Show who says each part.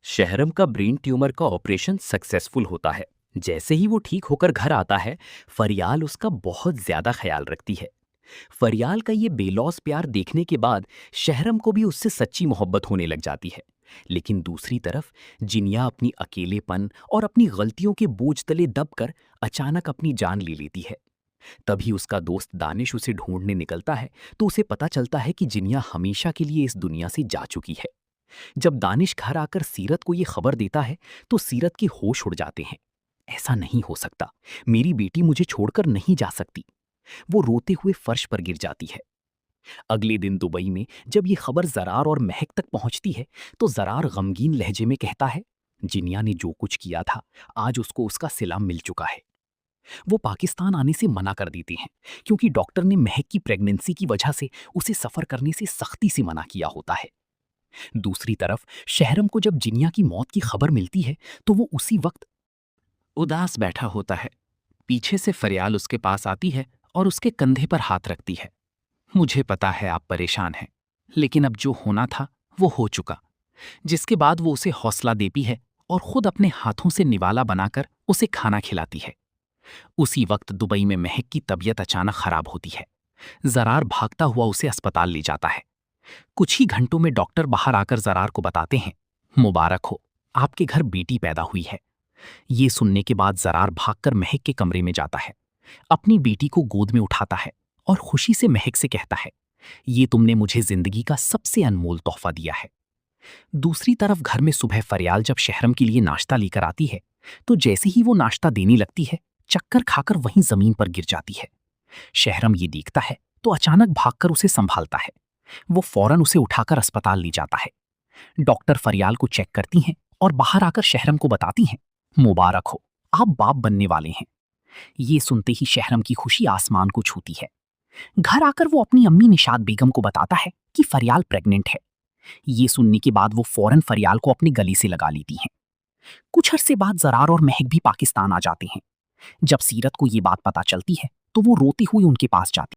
Speaker 1: शहरम का brain tumour का operation successful होता है। जैसे ही वो ठीक होकर घर आता है, फरियाल उसका बहुत ज्यादा ख्याल रखती है। फरियाल का ये बेलौस प्यार देखने के बाद शहरम को भी उससे सच्ची मोहब्बत होने लग जाती है। लेकिन दूसरी तरफ जिनिया अपनी अकेलेपन और अपनी गलतियों के बोझ तले दबकर अचानक अपनी जान ले लेती है। तभी उसका दोस्त दानिश उसे ढूंढने निकलता है, तो उसे पता चलता है कि जिनिया हमेशा के लिए इस दुनिया से जा चुकी है। जब दानिश घर आकर सीरत को ये खबर देता है, तो सीरत के होश उड़ जाते हैं। ऐसा नहीं हो सकता, मेरी बेटी मुझे छोड़कर नहीं जा सकती। वो रोते हुए फर्श पर गिर जाती है। अगले दिन दुबई में जब ये खबर जरार और महक तक पहुंचती है, तो जरार गमगीन लहजे में कहता है, जिनिया ने जो कुछ किया था, आज उसको उसका सिला मिल चुका है। वो पाकिस्तान आने से मना कर देती हैं, क्योंकि डॉक्टर ने महक की प्रेगनेंसी की वजह से उसे सफर करने से सख्ती से मना किया होता है। दूसरी तरफ शहरम को जब जिनिया की मौत की खबर मिलती है, तो वो उसी वक्त उदास बैठा होता है। पीछे से फरियाल उसके पास आती है और उसके कंधे पर हाथ रखती है। मुझे पता है आप परेशान हैं, लेकिन अब जो होना था वो हो चुका। जिसके बाद वो उसे हौसला देती है और खुद अपने हाथों से निवाला बनाकर उसे खाना खिलाती है। उसी वक्त दुबई में महक की तबीयत अचानक खराब होती है। जरार भागता हुआ उसे अस्पताल ले जाता है। कुछ ही घंटों में डॉक्टर बाहर आकर जरार को बताते हैं, मुबारक हो, आपके घर बेटी पैदा हुई है। ये सुनने के बाद जरार भागकर महक के कमरे में जाता है, अपनी बेटी को गोद में उठाता है और खुशी से महक से कहता है, ये तुमने मुझे जिंदगी का सबसे अनमोल तोहफा दिया है। दूसरी तरफ घर में सुबह फरियाल जब शहरम के लिए नाश्ता लेकर आती है, तो जैसे ही वो नाश्ता देने लगती है, चक्कर खाकर वहीं जमीन पर गिर जाती है। शहरम ये देखता है तो अचानक भागकर उसे संभालता है। वो फौरन उसे उठाकर अस्पताल ले जाता है। डॉक्टर फरियाल को चेक करती हैं और बाहर आकर शहरम को बताती हैं, मुबारक हो, आप बाप बनने वाले हैं। ये सुनते ही शहरम की खुशी आसमान को छूती है। घर आकर वो अपनी अम्मी निशात बेगम को बताता है कि फरियाल प्रेग्नेंट है। ये सुनने के बाद वो फौरन फरियाल को अपने गले से लगा लेती हैं। कुछ अरसे बाद जरार और महक भी पाकिस्तान आ जाते हैं। जब सीरत को ये बात पता चलती है, तो वो रोती हुई उनके पास जाती